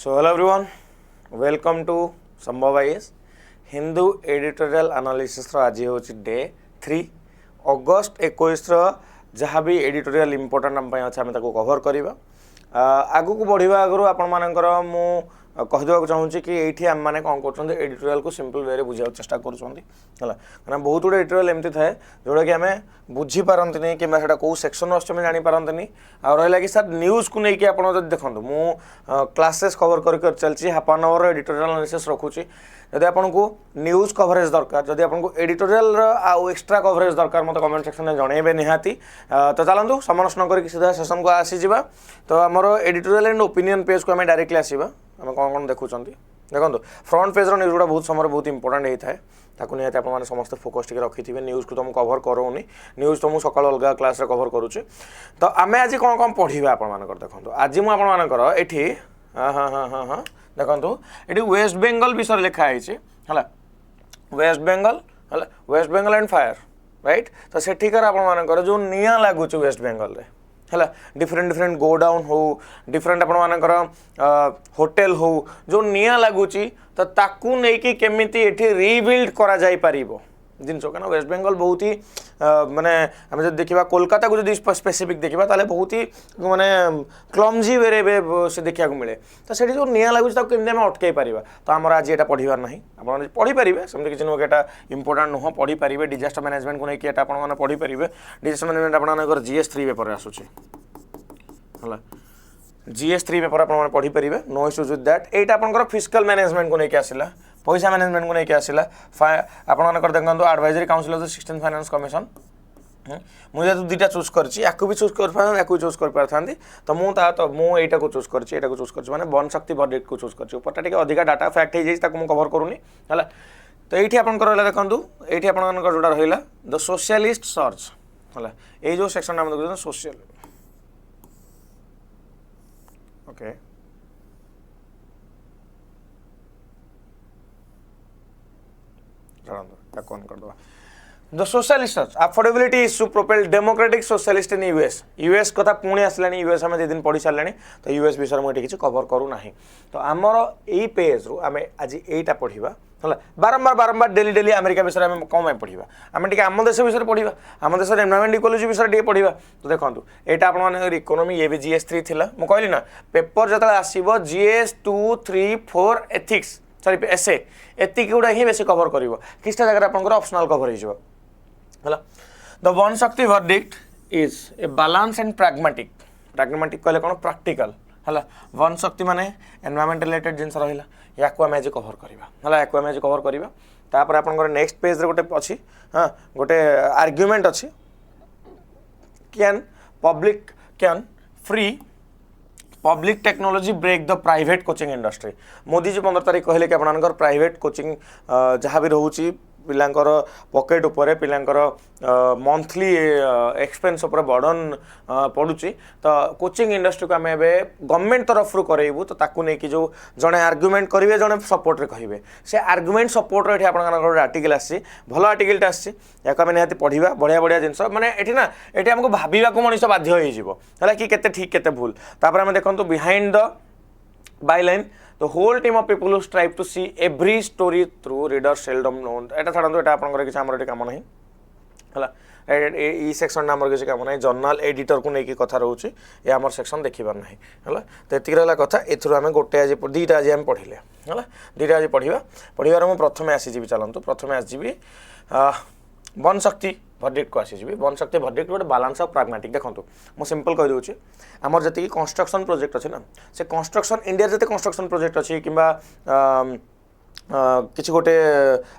So hello everyone, welcome to संभव IAS Hindu editorial analysis आज हूँ डे 3 अगस्ट 21 जहाँ भी एडिटोरियल इंपोर्टेंट आम अच्छे आम कवर करवा आगु को बढ़िया आगु आपण मानकर मु कहीदेक चाहूँगी कि ये आम मैंने कौन कर एडिटोरियल को सिंपल वे बुझा चेष्टा करा बहुत गुड एडिटोरियल एमती थाए जोटा कि आम बुझीपारती कि कौ सेक्शन आम जापारती आ रहा कि सर न्यूज को लेकिन आप देखो मु क्लासेस कवर कर चलती half an hour editorial analysis रखुची जदि आपको न्यूज कवरेज दरकार जदि आपको एडिटोरियल आउ एक्स्ट्रा कवरेज दरकार मत कमेंट सेक्शन में जनइबे निहाती तो चलतु समय नष्ट नक सीधा सेसन को आसीजा तो आमर एडिटोरियल एंड ओपिनियन पेज को आम डायरेक्टली आसवा आम कौन कौन देखुं देखो फ्रंट पेज न्यूज गुड़ा बहुत समय बहुत इंपोर्टेंट होता है ताकू निहाती आपने समस्त फोकस टी रखी थे न्यूज को तो कवर करूनी न्यूज तो मुझे सकाल अलग क्लास कवर करुच्छे तो आम आज कौन कौन पढ़ा आपर देखो आज मुझे ये हाँ हाँ हाँ हाँ हाँ देखो ये वेस्ट बेंगल विषय लिखाई है वेस्ट बेंगल है West Bengal and fire right तो सेठिकार आपर जो निआ लगुच वेस्ट बेंगल रे है डिफरेंट डिफरेंट गोडाउन हो डिफरेंट आपणकर होटेल हो जो निआ लगुच तो ताकू नहीं केमिति एठी रिबिल्ड करा जाई परिबो जिनस क्या वेस्ट बेंगल बहुत ही माने आम जब देखा कोलकाता को जो स्पेसिफिक देखा ताले बहुत ही माने क्लमजी वे से देखा मिले तो से जो निआ लगुच केमी आम अटकई पार तो आम आज यहाँ पढ़ार ना आप पढ़ी पारे सेमती किसी नुह कि इंपोर्टाट नुह पढ़ी पारे डिजास्टर मैनेजमेंट को लेकिन आपने पढ़ी पारे डिजास्टर मैनेजमेंट आपंकर GS3 पेपर आसूँ है GS3 पेपर आप पढ़ी पारे नो इश्यूज विथ दैट एटा आपंकर फिस्कल मैनेजमेंट को लेकिन आसला पैसा मैनेजमेंट को लेकिन आसला आपंकर देखो advisory council of the 16th finance commission मुझे दुईटा चूज कर भी चूज कर चूज कर तो मुझे को चूज कर मैंने वन शक्ति वर्डिक्ट को चूज कर अधिका डाटा फैक्ट हो जाए कवर करूनी है तो ये आपंकर देखो ये आपंकर जोड़ा रहा द सोशलिस्ट सर्च है ये जो सेक्शन आम देखते सोशल ओके कौन कर दो the socialist affordability issue propel democratic socialist in US कथा पुणी आसला यूएस आम दिन पढ़ी सारे तो यूएस विषय मुझे किसी कवर करूना तो आमर यही पेज रु आम आज यहीटा पढ़ा है बारंबार बारंबार डेली डेली अमेरिका विषय में कौन पढ़ा आम टे आम देश विषय पढ़ा आम देश एनवायरमेंट इकोलॉजी विषय टे पढ़ा तो देखो यहाँ आप इकोनॉमी ये भी GS3 थी मुझे कहली ना पेपर जो आसो GS 2, 3, 4 एथिक्स सॉरी एसे एति गुड़ा ही बेसी कवर कर किसी जगह आपंकर ऑप्शनल कवर हो द वन शक्ति verdict is a balance and pragmatic कहले कौन प्रैक्टिकल है वन शक्ति माने एनवायरमेंट रिलेटेड जिन रहा या आम आज कवर करवा है आम आज कवर करवा तापर आपंकर नेक्स्ट पेज गोटे अच्छी हाँ गोटे आर्ग्युमेंट अच्छी can free public technology break the private coaching industry Modi ji 15 तारीख कहले कि आपनकर प्राइवेट कोचिंग जहाँ भी रोचे पिलांकर पॉकेट उपरे पिलांकर मंथली एक्सपेंस उपरे बर्डन पड़ुची तो कोचिंग इंडस्ट्री को आम गवर्नमेंट तरफ करेबू तो ताकू नहीं कि जो जड़े आर्ग्युमेंट करेंगे जड़े सपोर्ट रे कहे से आर्ग्युमेंट सपोर्ट ये आपंकर आर्टिकल आसी भल आर्टिकलटा आसी या निहाती पढ़ा बढ़िया बढ़िया जिनस मैंने ये ना ये आमको भाविका मनीष बाध्य हो कि केते ठीक केते भूल तापर आम देखो behind the byline The whole team of people who strive to see every story through reader seldom known. एटा छाड़ो एटा आपनकर किसी आमर काम नहीं है ये सेक्शन आमर किसी काम नहीं जर्नल एडिटर को लेकिन कथा रोचे ये आमर सेक्शन देखिबार नहीं है तो ये रहा कथा एथुर आम गोटे आज दुईटा आज आम पढ़ले है दुईटा आज पढ़ार मुझे प्रथम आसीजी चलतु प्रथम आसजी वन शक्ति वर्डिक्ट को आसीजी वन शक्ति वर्डिक्ट गोटे बैलेंस ऑफ प्राग्मेटिक देखो मुझे सिंपल कह दूसरी आमर जी कंस्ट्रक्शन प्रोजेक्ट अच्छे ना से कंस्ट्रक्शन इंडिया जिते कंस्ट्रक्शन प्रोजेक्ट अच्छी कि किसी गोटे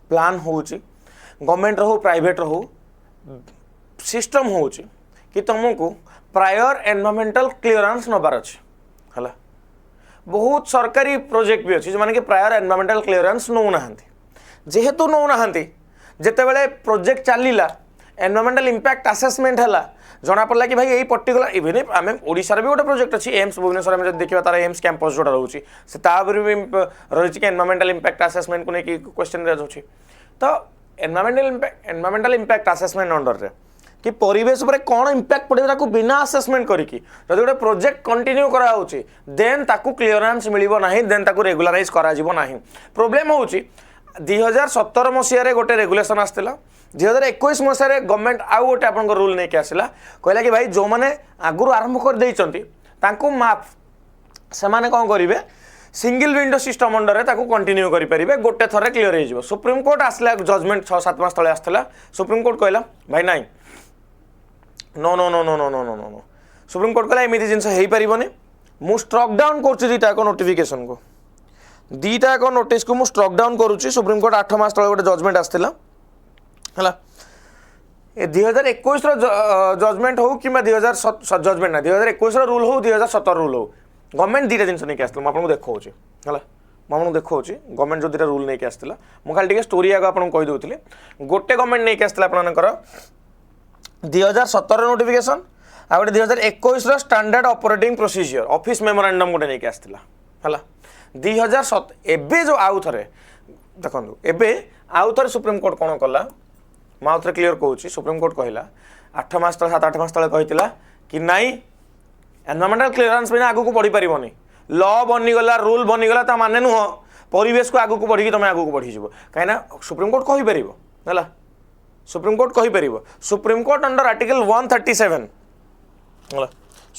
प्लान हो गवर्नमेंट हो प्राइवेट हो सिस्टम हो कि तुमको प्रायर एनवायरमेंटल क्लीयरेंस नबार अच्छे है बहुत सरकारी प्रोजेक्ट भी अच्छी जो मैंने कि प्रायर एनवायरमेंटल क्लीयरेंस नौना जेहेतु नौना जिते बड़े प्रोजेक्ट चलला एनवायरमेंटल इंपैक्ट असेसमेंट है जना पड़ा कि भाई यही पर्टिकुलर इवन आम ओडिशार भी गोटे प्रोजेक्ट अच्छी एम्स भुवनेश्वर में देखा तार एम्स कैंपस जोटा रोचे से भी रही कि एनवायरमेंटल इंपैक्ट असेसमेंट को लेकिन क्वेश्चन रोचे तो एनवायरमेंटल इंपैक्ट असेसमेंट अंडर रे कि परिवेश पर कौन इंपैक्ट पड़े ताकू बिना असेसमेंट करके जब गोटे प्रोजेक्ट कंटिन्यू कराऊँच देन ताकू क्लीयरेंस मिलिबो नाही देन ताकू रेगुलराइज करा जिवो नाही प्रॉब्लम होउची 2017 मसीह गोटे रेगुलेशन आसला 2021 मसीह गवर्नमेंट आउ गोटे आप रूल नहीं आसला कहला कि भाई जो मैंने आगु आरंभ कर देइचंती तांकू माफ से माने कौन करेंगे सिंगल विंडो सिस्टम अंडर में कंटिन्यू करेंगे गोटे थर क्लीयर हो सुप्रीम कोर्ट आसला जजमेंट 6-7 मास तले आसला सुप्रीम कोर्ट कहला भाई नाई no no no no no no no no no Supreme Court कहला एमती जिन हो पारे मु स्ट्रक डाउन कर नोटिफिकेशन को दीटा एक नोटिस को स्ट्रक डाउन करुच्ची सुप्रीम कोर्ट 8 मास तले गोटे जजमेंट आसला है 2021 जजमेंट हो कि 2000 जजमेंट ना 2021 रूल हो 2017 रूल हो गवर्नमेंट दीटा जिन नहीं आसला आपको देखा है मुझे देखा गवर्नमेंट जो दीटा रूल नहीं आसला मुझे खाली स्टोरी आगे आपको कहीदे गोटे गवर्नमेंट नहीं आसला आपंकर 2017 नोटिफिकेशन आ गए 2021 standard operating procedure office memorandum गोटे नहीं आसला है 2007 एबे जो आउ थे देखो एबे आउ थे सुप्रीम कोर्ट कौन कला मैं आउे क्लीयर कहूँ सुप्रीम कोर्ट कहला 8 मास 7-8 मास तले कही कि नाई एनवायरमेंटल क्लीयरेंस बिना आगू को बढ़ी पारिबनी लॉ बनीगला रूल बनीगला ता माने नुह परिवेश को आगू को बढ़ी तुम आगू को बढ़ी कहीं सुप्रीम कोर्ट कही पार है सुप्रीम कोर्ट कही पार supreme court under article 137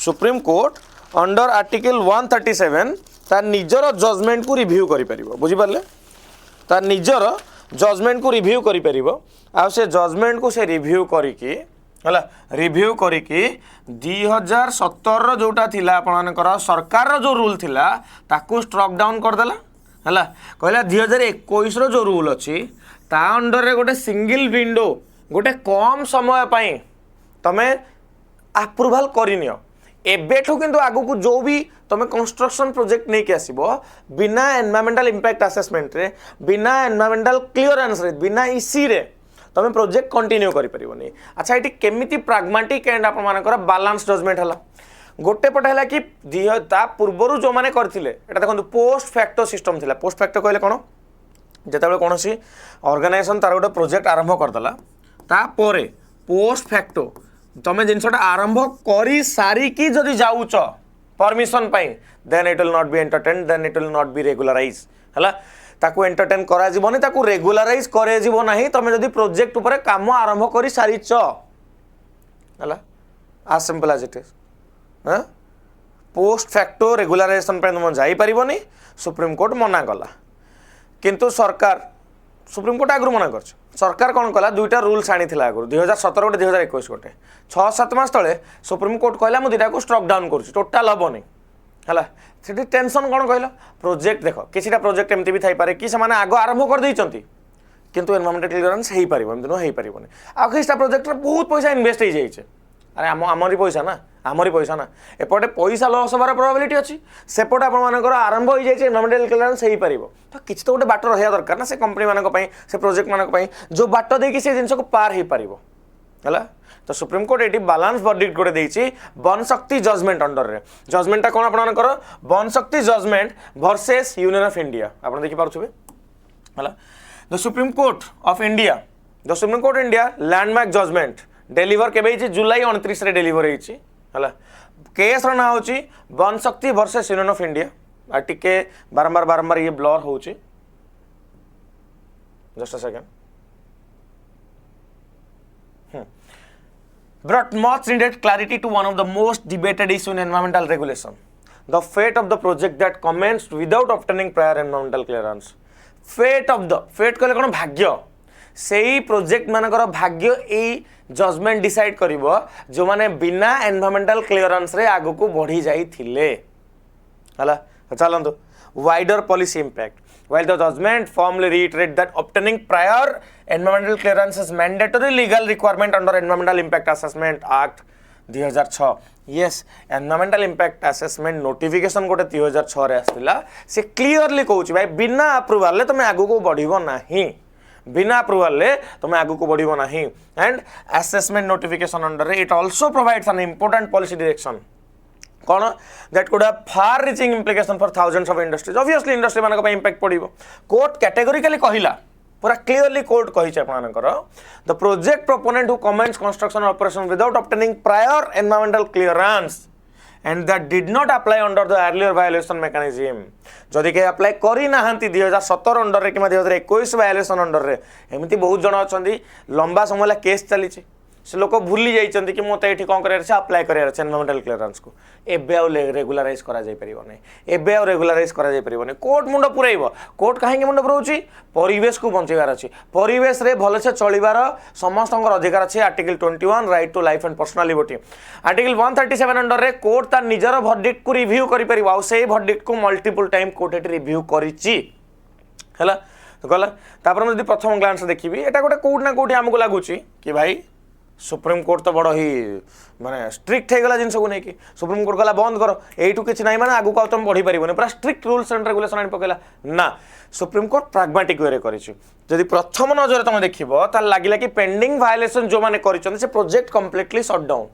supreme court under article 137 तार निजर जजमेंट को रिव्यू करि परिबो बुझिपारले तार निजर जजमेंट को रिव्यू करि परिबो आ से जजमेंट को से रिव्यू करिकी हला रिव्यू करिकी 2017 जोटा थिला आपनकर सरकार जो रूल थिला ताकू स्ट्रक डाउन कर देला हला कहला 2021 रो जो रूल अछि ता अंडर रे गोटे सिंगल विंडो गोटे कम समय पई तमे अप्रूवल करिनियो एबेठू किंतु आगु को जो भी तुम कंस्ट्रक्शन प्रोजेक्ट नहीं के आसीबो बिना एनवायरमेंटल इंपैक्ट असेसमेंट रे बिना एनवायरमेंटल क्लीयरेंस रे बिना इसी रे तुम प्रोजेक्ट कंटिन्यू करि परिबोनी अच्छा एटी केमिति प्राग्मेटिक एंड आप मानकर बैलेंस जजमेंट हला गोटे पटे हला कि ता पूर्वरु जो माने करथिले एटा देखंतु पोस्ट फैक्टो सिस्टम थिला पोस्ट फैक्टो कहले कोन जेतेबेले कोनोसी ऑर्गेनाइजेशन तार गोटे प्रोजेक्ट आरंभ करदला ता परे पोस्ट फैक्टो तुम जिनसा आरंभ कर सारिकी जदि जाऊच परमिशन पाई then it will not be entertain then it will not be regularise है ताकू एंटरटेन करा जीवनी ताकू रेगुलराइज करे जीव नाही तुम जदि प्रोजेक्ट ऊपर काम आरंभ कर सारिच है आज simple as it is post facto regularisation तुम जाई परिबनी सुप्रीम कोर्ट मना कला किंतु सरकार सुप्रीम कोर्ट आगु मना कर सरकार कौन कला दुईटा रूल्स आनी आगु 2017 गोटे 2021 गोटे 6-7 मास तले सुप्रीम कोर्ट कहला मु दुईटा को स्ट्रक डाउन कर टोटाल हेनी है टेंशन कौन कहल प्रोजेक्ट देख किसी प्रोजेक्ट एमती भी थी पारे कि से आग आरंभ कर देइचंती किंतु एनवायरमेंटल क्लीयरेंस हो पार हो पारबनी आ किसी प्रोजेक्ट बहुत पैसा इन्वेस्ट हो जाए अरे आमरी पैसा ना आमरी पैसा ना एपटे पैसा लॉस होबार प्रोबेबिलिटी अच्छी सेपटे आपंकर आरंभ हो जाए एनवायरमेंटल क्लीयरेंस हो पार तो किसी तो गोटे बाट रहा दरकार ना से कंपनी मानी से प्रोजेक्ट मानी जो बाट देकी से जिन को पार हो पार है तो सुप्रीम कोर्ट ये बैलेंस वर्डिक्ट गोटे देछि वन शक्ति जजमेंट अंडर रे जजमेंटा कौन आपंकर Vanashakti judgment versus union of India आप देखि पारुछबे है the Supreme Court of India the Supreme Court India landmark judgment deliver के जुलाई 29 रे डेलीवर होइछि है केस ना होछि Vanashakti versus union of India आ टिके बारंबार बारंबार ये ब्लर होछि just a second brought much needed clarity to one of the most debated issue in environmental regulation, the fate of the project that commenced without obtaining prior environmental clearance. Fate कहले कोन भाग्य सेही project मानकर भाग्य एई judgement decide करिवो जो माने बिना environmental clearance रे आगु को बढ़ी जाई थिले हला चलंतु wider policy impact. While the judgment firmly reiterated that obtaining prior environmental clearance is mandatory legal requirement under Environmental Impact Assessment Act 2006. Yes, Environmental Impact Assessment Notification गोटे 2006 रे आसला से क्लियरली कहूँ भाई बिना अप्रूवल ले तुम आगु को बढ़िबो नाही बिना अप्रूवल ले तुम आगु को बढ़िबो नाही and assessment notification under it also provides an important policy direction कौन that could have far reaching implication for thousands of industries obviously industry मान इम्पैक्ट पड़ो कोर्ट कैटेगोरिकली कहला पूरा क्लियरली कोर्ट कही आपनकर the project proponent who commence construction operation without obtaining prior environmental clearance and that did not apply under the earlier violation mechanism जदि के apply करी नाहंती 2017 under रे कि 2021 वायलेशन अंडर रे एमिति बहुत जण अछंती लंबा समय केस चली से लोक भूली जाइछंती कि मते एठी कोन करे से अप्लाई करे एनवायरमेंटल क्लियरेंस को एबे आ रेगुलराइज करा जाय परिबो नै एबे आ रेगुलराइज करा जाय परिबो नै कोर्ट मुंड पुरैबो कोर्ट काहे मुंड पुरौची परिवेश को बंचेबार अछि परिवेश रे भले से चलिबार समस्तंकर अधिकार अछि article 21 right to life and personal liberty article 137 under रे कोर्ट ता निजर वर्डिक्ट को रिव्यू करि परिबो आ सेही वर्डिक्ट को मल्टीपल टाइम कोर्ट एटी रिव्यू करिछि हला तो गला तापर हम जदि प्रथम ग्लांस देखिबी एटा गोटे कोड ना कोठी हमको लागुची कि भाई सुप्रीम कोर्ट तो बड़ ही माने स्ट्रिक्ट हो गला जिनस को नहीं सुप्रीम कोर्ट गला बंद करो एठू किछि नाही माने आगु का तुम बढ़ी परिबो पूरा स्ट्रिक्ट रूल्स एंड रेगुलेशन आनि पकेला ना सुप्रीम कोर्ट प्राग्मेटिक वे रे करिछि जदि प्रथम नजर तुम देखिबो त लागिला कि पेंडिंग वायलेशन जो माने करिछन से प्रोजेक्ट कंप्लीटली शट डाउन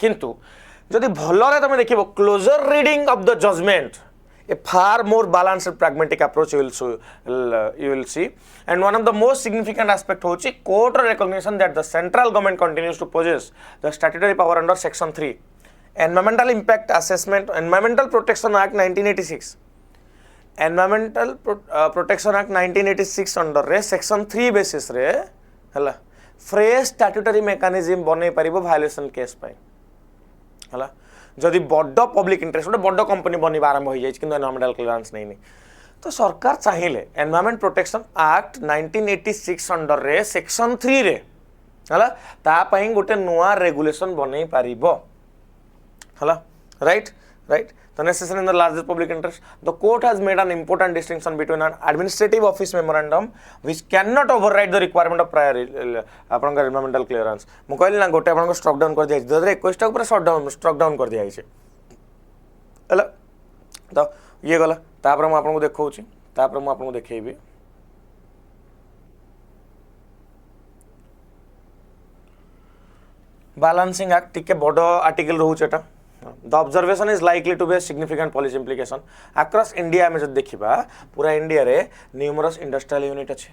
किंतु जदि भलरे तुम देखिबो closer reading of the judgement a far more balanced and pragmatic approach you will see and one of the most significant aspect hochi court recognition that the central government continues to possess the statutory power under section 3 environmental impact assessment environmental protection act 1986 environmental protection act 1986 under re section 3 basis re hela fresh statutory mechanism bane paribo violation case pai hela जदि बड़ public interest गोटे बड़ company बनवा आरंभ हो जाए कि environmental clearance नहीं तो सरकार चाहिए एनवायरमेंट प्रोटेक्शन एक्ट 1986 अंडर रे सेक्शन 3 रे हला तापाई गोटे नुआ रेगुलेशन बनई पारिबो हला right right the necessary in the largest public interest the court has made an important distinction between an administrative office memorandum which cannot override the requirement of prior आपन environmental clearance मु कहली ना गोटे आपन को struck down कर दिया 2021 टा ऊपर स्ट्रक डाउन कर दिया छै हला तो ये गला तापर मु आपन को देखौची तापर मु आपन को देखेबी बैलेंसिंग एक्ट टिके बड़ आर्टिकल रहू छटा The observation is likely to be a significant policy implication across India में जब देखिबा पूरा इंडिया रे numerous industrial unit अच्छे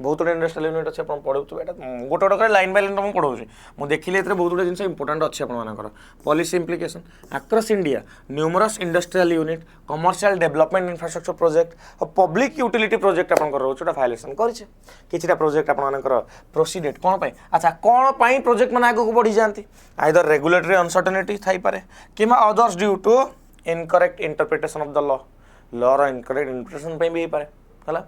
बहुत गुड इंडस्ट्रियल यूनिट अच्छे अपन पढौ तो एटा गोटे गोटे लाइन बाय लाइन हम पढौ छी मु देखिले एतरे बहुत गुड जिंस इंपोर्टेंट अच्छे अपन मानकर policy implication across India numerous industrial unit commercial development infrastructure project और पब्लिक यूटिलिटी प्रोजेक्ट अपन कर रोचटा वायलेशन करछे किछटा प्रोजेक्ट अपन मानकर प्रोसीडेड कोन पई अच्छा कोन पई प्रोजेक्ट मन आगु को बढ़ी जानती आइदर रेगुलेटरी अनसर्टेनिटी थाई पारे किमा others due to incorrect interpretation of the law रो इनकरेक्ट इंटरप्रिटेशन पे भी पारे हला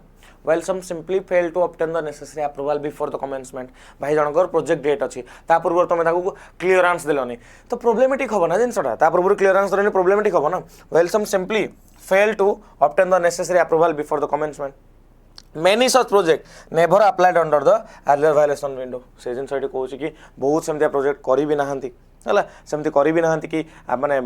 while some simply fail to obtain the necessary approval before the commencement भाई जनकर प्रोजेक्ट डेट अछि ता पूर्व तमे ताकू क्लियरेंस देलनी तो प्रॉब्लमेटिक होबो ना जिनसटा ता पूर्व क्लियरेंस देलनी प्रॉब्लमेटिक होबो ना while some simply fail to obtain the necessary approval before the commencement many such project never applied under the earlier violation window से जिन साइड कहूची कि बहुत सेमते प्रोजेक्ट करी भी नाहंती हला सेमते करी भी नाहंती कि माने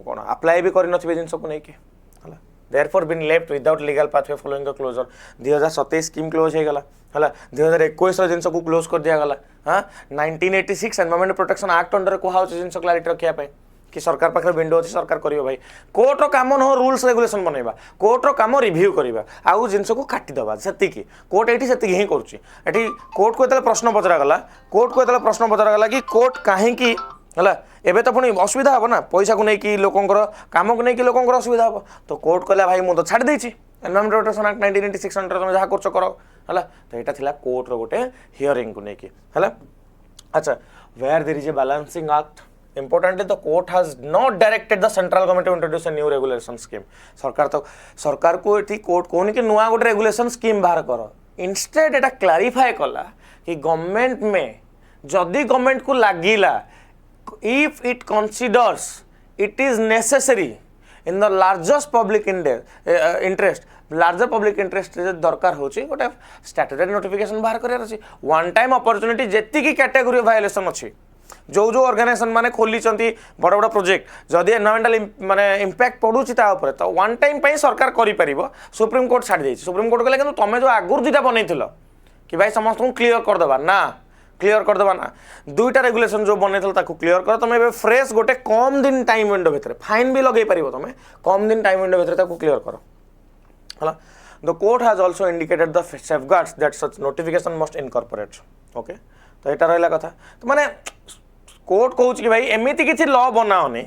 कोन अप्लाई भी करी नथिबे जिनस को नै के हला therefore been left without legal pathway following the closure 2027 scheme close हे गला हला 2021 रो जिनस को क्लोज कर दिया गला हां 1986 एनवायरमेंट प्रोटेक्शन एक्ट अंडर को हाउ जिनस क्लैरिटी रखिया पे कि सरकार पाखर विंडो अछि सरकार करियो भाई कोर्ट रो काम न हो रूल्स रेगुलेशन बनैबा कोर्ट रो काम रिव्यू करबा आउ जिनस को काटी दबा सेति की कोर्ट एठी सेति ही करूची एठी कोर्ट को एतले प्रश्न पचरा गला कोर्ट को एतले प्रश्न पचरा गला कि कोर्ट काहे की हला एबे तो पुणी असुविधा हो ना पैसा को नहीं लोकंकर काम को नहीं लोकंकर असुविधा हो तो कोर्ट कहला भाई मु तो छाड़ देछि एनवायरमेंट प्रोटेक्शन एक्ट 1986 अंडर तुम जहा करछ करो हला तो एटा थिला कोर्ट रो गोटे हियरिंग को नहीं हला अच्छा where there is a balancing act importantly the court has not directed the central government to introduce a new regulation scheme सरकार को एठी कोर्ट कोनी कि नुआ गोटे रेगुलेशन स्कीम बाहर करो इंस्टेड एटा क्लैरिफाई कला कि गवर्नमेंट में जदी गवर्नमेंट को लागिला if it considers it is necessary in the largest public interest larger public interest दरकार होची गोटे स्टैट्यूटरी नोटिफिकेशन बाहर करियार अछि वन टाइम अपॉर्चुनिटी जेति की कैटेगरी वायलेशन अछि जो जो ऑर्गेनाइजेशन माने खोली चंती बड़ बड़ प्रोजेक्ट जदी एनवायरमेंटल माने इंपैक्ट पडुची ता ऊपर तो वन टाइम पई सरकार करि परिबो सुप्रीम कोर्ट छाड़ देछि सुप्रीम कोर्ट कहले कि तमे जो आगुर दिटा बनैथिलो कि भाई समस्त को क्लियर कर दबा ना क्लियर कर दबा ना दुईटा रेगुलेशन जो बनैथल ताकू क्लियर कर तमे एबे फ्रेश गोटे कम दिन टाइम विंडो भितर फाइन भी लगै परिबो तमे कम दिन टाइम विंडो भितर ताकू क्लियर कर हला the court has also indicated the safeguards that such notification must incorporate okay तो यहाँ रहा कथा तो माने कोर्ट कहूँ कि भाई एमती किसी ल बनाओनी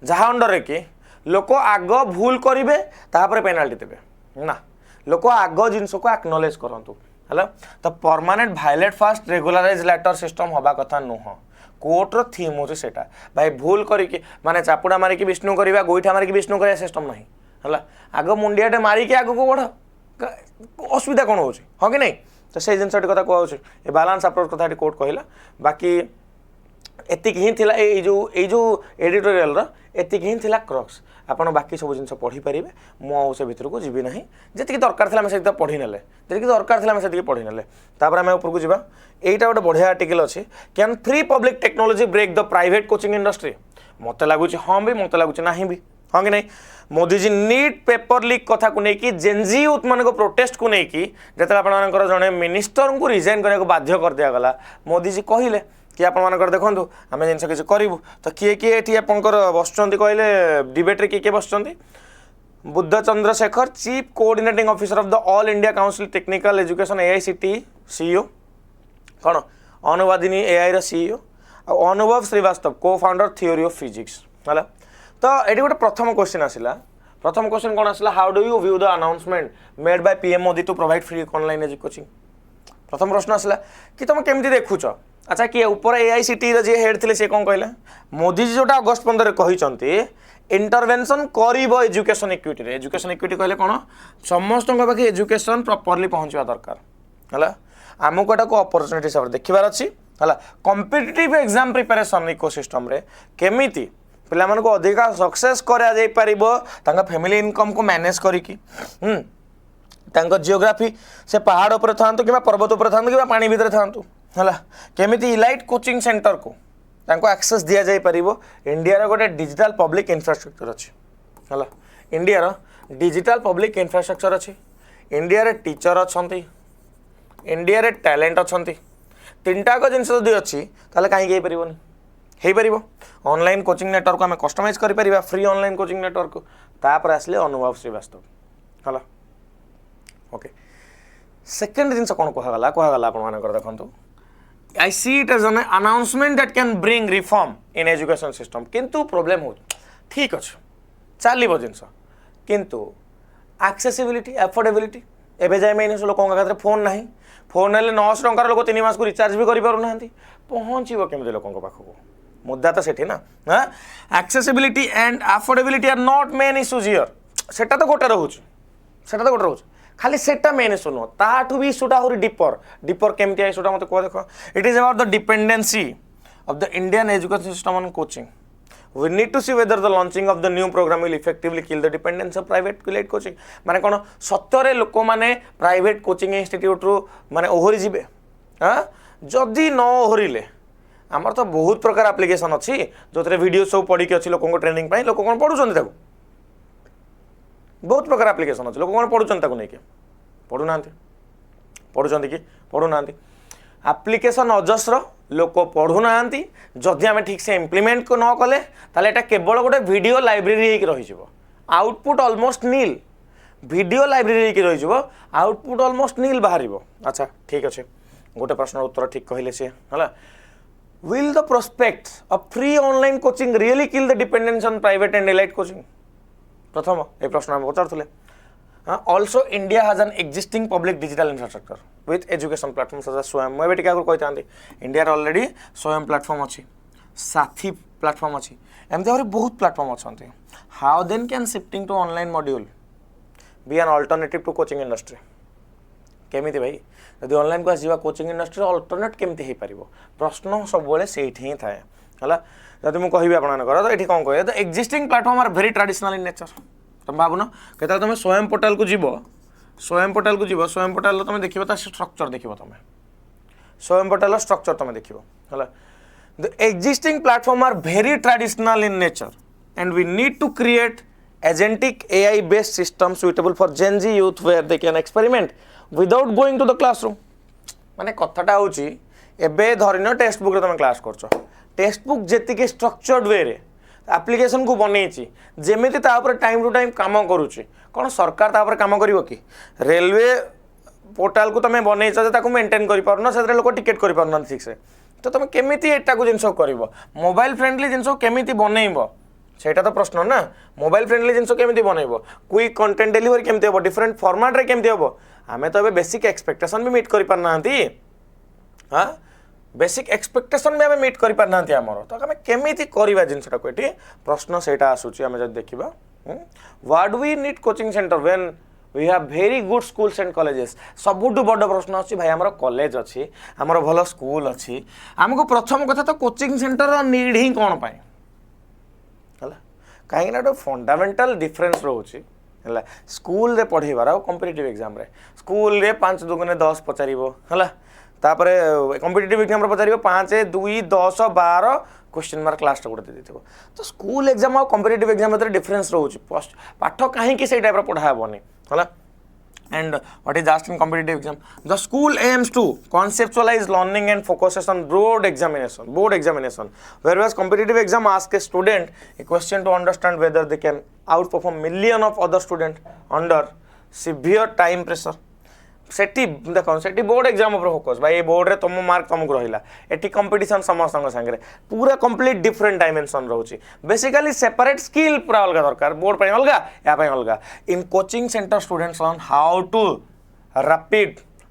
जहाँ अंडर कि लोक आग भूल करेंगे तापर पेनाल्टी देवे ना लोक आग जिनस को एक्नोलेज करूँ है तो परमानेंट भाइलेट फास्ट रेगुलराइज लेटर सिस्टम हवा कथा नुह कोर्टर थीम हूँ सेटा भाई भूल करके माने चापुड़ा मारिक विष्णु करवा गोईठा मारिक विष्णु करवा सिस्टम ना है आग मुंडियाटे मारिक आग को बढ़ असुविधा कौन हो हाँ कि नहीं तो से जिन कथा कहूँ बालांस अप्रोच कथा कोर्ट कहला बाकी एतिक ही थिला ए जो एडिटोरियल एतिक ही थिला क्रक्स आपन बाकी सब जिन पढ़ी पारे मुझे भितर को जीवी ना जी दरकार था से पढ़ी ना जी दरकार था से पढ़ी ना तापर आम उपरको जावा यहीटा गोटे बढ़िया आर्टिकल अच्छे can free public technology break the private coaching industry मत लगुच हाँ भी मत लगुच ना भी हाँ कि नहीं Modi ji NEET paper leak कथा को लेकिन जेनजी यूथ मान प्रोटेस्ट को लेकिन जिते आपर जड़े मिनिस्टर को रिजाइन करने को बाध्य कर दिगला मोदी जी कहले कि आपर देखूँ आम जिन किसी करूँ तो किए किए ये आपंकर बसुँच कहले डिबेट्रे किए बस Buddha Chandrashekhar chief coordinating officer of the all India council technical education AICTE CEO कौन अनुवादिनी AI रो सीईओ अनुभव श्रीवास्तव को फाउंडर थ्योरी ऑफ फिजिक्स है तो ये गोटे प्रथम क्वेश्चन आसला प्रथम क्वेश्चन कौन आसला how do you view the announcement made by PM Modi to provide free online education coaching प्रथम प्रश्न आसला कि तुम केमती देखुच अच्छा किए ऊपर AICTE जी हेड थे सी कौन कहला मोदी जी जोटा अगस्त 15 कहते इंटरवेंशन कर एजुकेशन इक्विटी एजुकेशन इक्विटी कहले कौन समस्त पाखे एजुकेशन प्रॉपर्ली पहुँचवा दरकार है आमको एटा को अपॉर्चुनिटी हिसाब से देखिबार अच्छी है कॉम्पिटिटिव एग्जाम प्रिपरेशन इकोसिस्टम रे केमिति पिला को अधिका सक्सेस करा जाई परिबो तांका फैमिली इनकम को मैनेज करिकी जियोग्राफी से पहाड़ उपर था कि पर्वत उपर था कि पानी भितर था है केमिति इलाइट कोचिंग सेंटर को एक्सेस दि जाई परिबो इंडिया रो गोटे डिजिटल पब्लिक इंफ्रास्ट्रक्चर अच्छी है इंडिया रो डिजिटल पब्लिक इंफ्रास्ट्रक्चर अच्छी इंडिया रे टीचर अच्छी इंडिया रे टैलेंट अच्छी तीनटाक जिन जदि अच्छी ताले कहीं हो पार ऑनलाइन कोचिंग नेटवर्क आम कस्टमाइज कर फ्री ऑनलाइन कोचिंग नेटवर्क तापर आसले अनुभव श्रीवास्तव है ओके सेकेंड जिन कौन कहगला आप देखो I see it as an announcement that can bring reform in education system किंतु प्रॉब्लम हो ठीक अच्छे चलो जिनस किंतु एक्सेसिबिलिटी एफोर्डेबिलिटी एवं जाए मैं लोकों खाते फोन ना फोन हेल्ले 900 टंकार लोक 3 मास को रिचार्ज भी करना पहुँचो केमी लोकों पाखक मुद्दा तो सेठी ना हाँ accessibility and affordability are not main issues here सेटा तो गोटे रोचे खाली सेटा मेन इश्यू नुह ताठू भी इश्यूटा हो डिपर केमती इश्यूटा मत कह देख it is about the dependency of the Indian education system on coaching we need to see whether the launching of the new programme will effectively kill the dependence of private let coaching माने कौन सत्य लोक मैंने private coaching institute रु माने ओहरी जीवे हाँ जदि न ओहरिले आमर तो बहुत प्रकार एप्लिकेशन अच्छी जो वीडियो सब पढ़ी अच्छी लोक ट्रेनिंग लोक कौन पढ़ुं बहुत प्रकार एप्लिकेशन अच्छे लोक कौन पढ़ुं नहीं पढ़ुना कि पढ़ुना एप्लिकेशन अजस्र लोक पढ़ुना जदि आम ठीक से इम्प्लीमेंट को न कले ताले एटा केवल गोटे वीडियो लाइब्रेरी रही output almost nil video library रही आउटपुट ऑलमोस्ट नील बाहर अच्छा ठीक अच्छे गोटे प्रश्न उत्तर ठीक कहले सी है will the prospects of free online coaching really kill the dependence on private and elite coaching प्रथम ये प्रश्न आम पचारूले also India has an existing public digital infrastructure with education platform such as Swayam मुझे टी आगे कही इंडिया ऑलरेडी स्वयं platform अच्छी साथी प्लेटफॉर्म अच्छी एमती भाव बहुत प्लेटफॉर्म अच्छा how then can shifting to online module be an alternative to coaching industry केमिति भाई यदि ऑनलाइन को आसवा कोचिंग इंडस्ट्री अल्टरनेट केमती हो पार प्रश्न सब से ही थाए है जब मुझे कहि आपंकर तो ये कौन कहे the existing platform are very traditional in nature तुम भावुन केत तुम स्वयं पोर्टाल को जीव स्वयं पोर्टाल तुम देख स्ट्रक्चर देख तुम स्वयं पोर्टाल स्ट्रक्चर तुम देख है the existing platform are very traditional in nature and we need to create agentic AI based system suitable for Gen Z youth where they can experiment without going to the classroom माने कथाटा होची एबे धरिनो text book रे तुम class करछो text book जेतिके structured way रे application को बनेछि जेमिति ता ऊपर टाइम टू टाइम काम करूछि कौन सरकार तापर काम करिवो कि रेलवे पोर्टाल को तुम बनईच ताको मेंटेन कर पारन से लोक टिकेट कर पारन ठीक से तो तुम केमिति एटा को जिनस कर मोबाइल फ्रेंडली जिनस केमिति बनइब सेटा तो प्रश्न ना मोबाइल फ्रेंडली जिनस केमिति बनइब क्विक कंटेंट डिलीवरी केमिति हो डिफरेंट फॉर्मेट रे केमिति हो आमे तो बेसिक एक्सपेक्टेशन भी मीट कर पारना हाँ बेसिक एक्सपेक्टेशन भी आम मीट कर पारना आमर तो आम केमिति करवा जिनटा को ये प्रश्न से आसूँ आम जब देखा what we need coaching centre when we have very good schools and colleges सबुठ बड़ प्रश्न अच्छी भाई आमर कॉलेज अच्छी आमर भल स्कूल अच्छी आमको प्रथम कथा तो कोचिंग सेंटर नीड ही कौन पाए कहीं फंडामेंटल डिफरेन्स रोचे है स्कूल रे पढ़ेबार आ कॉम्पिटिटिव एग्जाम रे स्कूल रे 5 दुगुने 10 पचारिबो है तापर कॉम्पिटिटिव एग्जाम रे पचारिबो 5 2 10 12 क्वेश्चन मार्क लास्ट गोटे दे देथिबो तो स्कूल एग्जाम और कॉम्पिटिटिव एग्जाम में डिफरेन्स रोचे पाठ कहीं से टाइप पढ़ा हेबनी है and what is asked in competitive exam the school aims to conceptualize learning and focuses on board examination whereas competitive exam asks a student a question to understand whether they can outperform million of other students under severe time pressure सेठी देखो सेठी board exam ऊपर focus भाई board रे तुम mark तुमको रहिला एठी competition समस्त संगे पूरा कंप्लीट डिफरेंट डायमेंशन रहउची बेसिकली सेपरेट स्किल पूरा अलग दरकार बोर्ड पे अलग या पे अलग in coaching centre students learn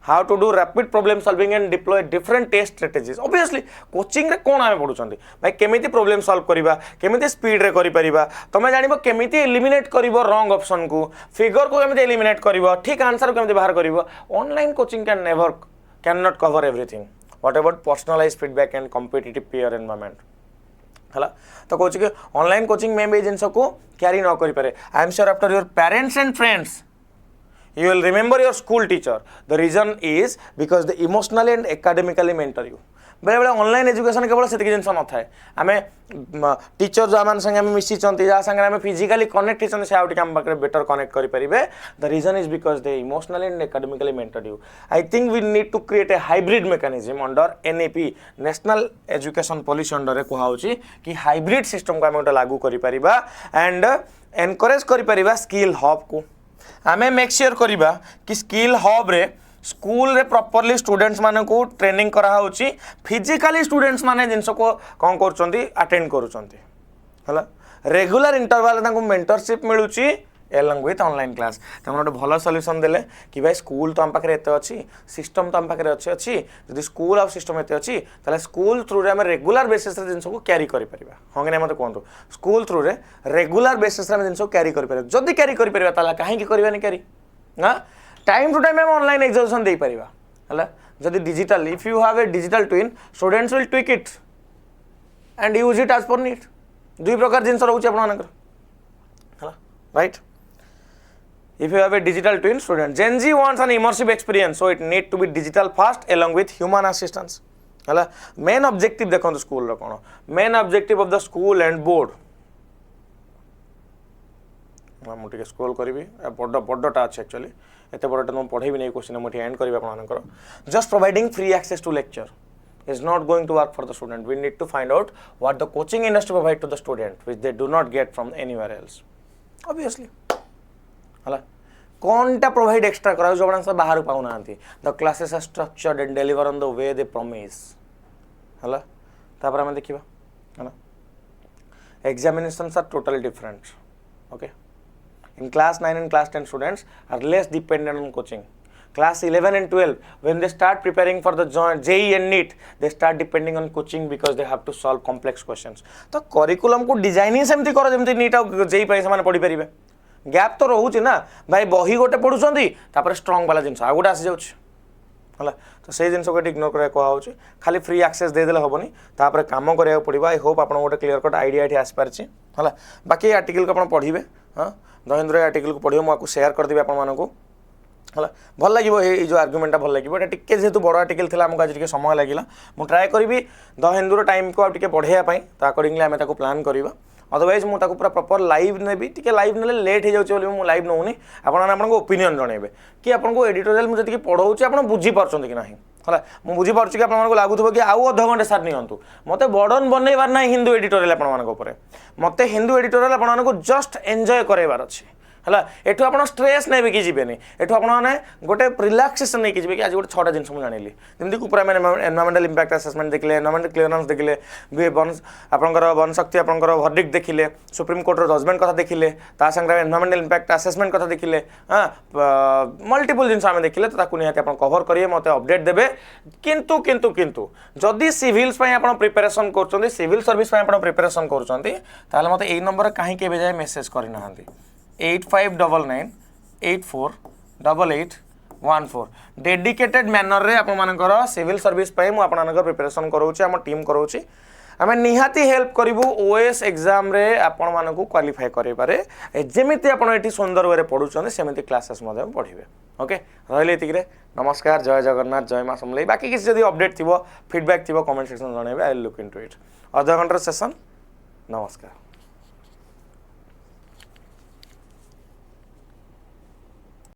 how to do rapid problem solving and deploy different test strategies obviously coaching रे कोन आमे पढुचंदी भाई केमिति प्रॉब्लम सॉल्व करिबा केमिति स्पीड रे करि परिबा तमे जानिबो केमिति एलिमिनेट करिवो रॉन्ग ऑप्शन को फिगर को केमिति एलिमिनेट करिवो ठीक आंसर को केमिति बाहर करिवो online coaching can not cover everything what about personalised feedback and competitive peer environment हला तो कोच के ऑनलाइन कोचिंग में भी जिंस को कैरी न करि पारे I am sure after your parents and friends you will remember your school teacher the reason is because they emotionally and academically mentor you बेले बेले ऑनलाइन एजुकेशन केवल से जिन न थाए आम टीचर जो आम संगे मिसी जहाँ संगे आम फिजिकाली कनेक्ट होती से आउट आम पाखे बेटर कनेक्ट करेंगे the reason is because they emotionally and academically mentored you I think we need to create a hybrid mechanism under NEP national education policy under कहुच्छी कि हाइब्रिड सिस्टम को आम गोटे लागू कर एंड एनकरेज कर skill hub को आमे मेक श्योर करिबा कि स्किल हब रे स्कूल रे प्रॉपर्ली स्टूडेंट्स माने को ट्रेनिंग करा होची फिजिकली स्टूडेंट्स माने जिंस को कोन करचंती अटेंड करूचंती हला रेगुलर इंटरवल ताको मेंटरशिप मिलुची एलंग विथ ऑनलाइन क्लास तमन गोटे भल सॉल्यूशन देले कि भाई स्कूल तो हम पाखे एते अच्छी सिस्टम तो हम पाखे अच्छी जदि स्कूल और सिस्टम एते अच्छी ताले स्कूल थ्रू रे हम रेगुलर बेसिस रे जिंस को कैरी करि परिबा होंगे नै मते कोंतो स्कूल थ्रू रे रेगुलर बेसिस रे हम जिंस को कैरी करि परिबा जदि कैरी करि परिबा ताला काहे कि करबानी कैरी हां टाइम टू टाइम हम ऑनलाइन एग्जामिनेशन दे परिबा हला जदि digital if you have a digital twin students will tweak it and use it as per need दुई प्रकार जिंस रहउची आपन मानकर हला right. If you have a digital twin student, Gen Z wants an immersive experience, so it need to be digital fast along with human assistance. हला main objective देखो school रो कोन main objective of the school and board मु टिके scroll करिवि बड्डटा अछि actually एते बड्डटा हम पढेबि नै क्वेश्चन मु एंड करबा आपनकर just providing free access to lecture is not going to work for the student. We need to find out what the coaching industry provide to the student which they do not get from anywhere else. Obviously हला कौनटा provide extra करा जो बना बाहर पाउ ना the classes are structured and deliver on the way they promise हला तापर हम देखिबा हला examinations are totally different okay in class 9 and class 10 students are less dependent on coaching. Class 11 and 12 when they start preparing for the JEE and NEET they start depending on coaching because they have to solve complex questions. तो curriculum को designing सेमती करो जेमती NEET और JEE पई समान पढी परिबे gap तो रोचे ना भाई बही गोटे पढ़ुंट तापर स्ट्रंग वाला जिन आ गए आसी जाऊँ तो से जिन को इग्नोर करा कहुच्छे खाली फ्री एक्सेस देदेले हेनी तापर कम करा पड़ो. आई होप आप गोटे क्लीयर कट आइडिया ये आसपारी है बाकी आर्टिकल को आप पढ़े हाँ दहेन्द्र आर्टिकल को पढ़े मुझे सेयार करदेवी आपको है भल लगे ये जो आर्गुमेंटा भल लगे टे जेहतु बड़ आर्टिकल थी आमको आज समय लगे मुझे ट्राए करी दहेन्द्र टाइम को आगे बढ़ाई तो अकॉर्डिंगली आम प्लान करवा अदरवाइज मुझे पूरा प्रॉपर लाइव नेबी टी लाइव ने लेट हो जाऊँ मुझे लाइव नौनी आपको ओपिनियन जनइबे कि आपको एडिटोरियल मुझे पढ़ाऊँ आप बुझीपार कि ना है मुझे बुझीपार कि आपको लगुव कि आउ अध घंटे सार नियंतु मत बर्डन बनइबार ना हिंदू एडिटोरियल आप मत हिंदू एडिटोरियल आपको जस्ट एंजॉय करवार अच्छे है एठू आप स्ट्रेस नहीं कि जीवेनि एठू आपने गोटे रिलैक्सेशन नहीं कि आज गोटे 6टा जिन जानी जमीक ऊपर एनवायरमेंटल इंपैक्ट असेसमेंट देखिले एनवायरमेंटल क्लियरेंस देखिले आपंकर वन शक्ति आपंकर वर्डिक्ट देखिले सुप्रीम कोर्टर जजमेंट कथा देखिले संगे एनवायरमेंटल इंपैक्ट असेसमेंट कथा देखिले हाँ मल्टीपल जिन आम देखिले तो निहाती आप कवर करेंगे मत अपडेट देवे किंतु किंतु किंतु जदि सिविल्स आप प्रिपेरेसन कर सिविल सर्विस आप प्रिपेरेसन कर मत यही नंबर कहीं जाए मेसेज करना 8599848814 डेडिकेटेड मैनर रे आपनकर सिविल सर्विस मुझे प्रिपेरेसन कराऊँ आम टीम कराऊँ आम निहाती हेल्प करूँ ओएस एग्जाम रे आपण मानक क्वालिफाई करें जमीती आप सुंदर वे पढ़ुं सेमती क्लासेस पढ़े ओके रही नमस्कार जय जगन्नाथ जय माँ समलेई बाकी किसी जब अपडेट थी फीडबैक थी कमेंट सेक्शन जनइबे आई लुक इनटू इट अधा घंटार सेशन नमस्कार।